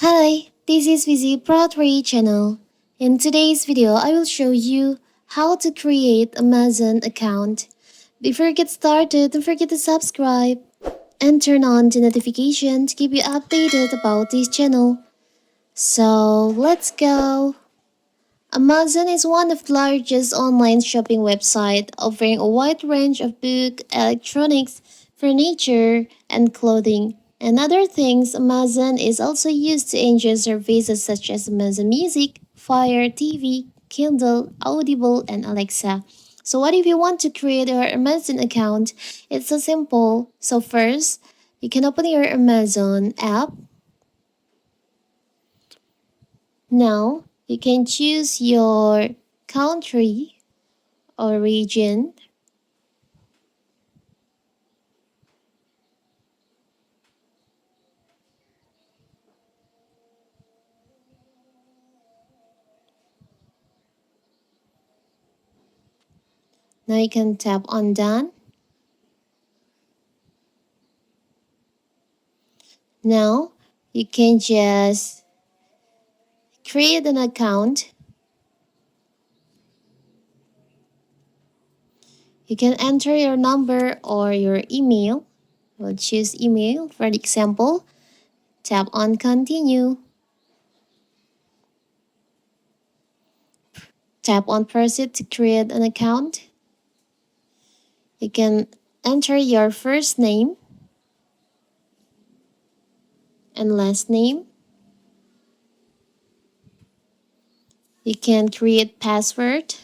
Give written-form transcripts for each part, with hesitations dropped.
Hi, this is Vizi Broadway channel. In today's video, I will show you how to create Amazon account. Before you get started, don't forget to subscribe and turn on the notification to keep you updated about this channel. So let's go. Amazon is one of the largest online shopping websites offering a wide range of books, electronics, furniture, and clothing. And other things, Amazon is also used to enjoy services such as Amazon Music, Fire TV, Kindle, Audible, and Alexa. So what if you want to create your Amazon account? It's so simple. So first, you can open your Amazon app. Now, you can choose your country or region. Now you can tap on done. Now you can just create an account. You can enter your number or your email. We'll choose email for the example. Tap on continue. Tap on proceed to create an account. You can enter your first name and last name. You can create password.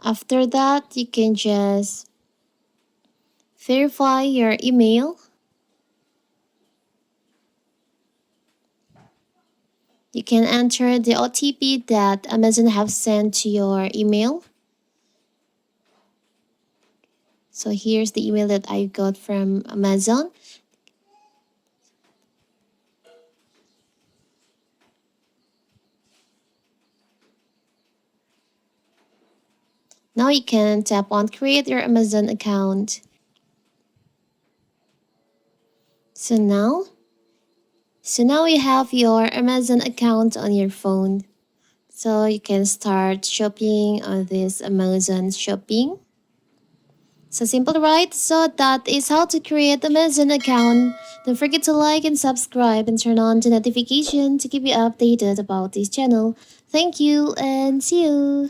After that, you can just verify your email. You can enter the OTP that Amazon have sent to your email. So here's the email that I got from Amazon. Now you can tap on create your Amazon account. So now you have your Amazon account on your phone. So you can start shopping on this Amazon shopping. So simple, right? So that is how to create Amazon account. Don't forget to like and subscribe and turn on the notification to keep you updated about this channel. Thank you and see you.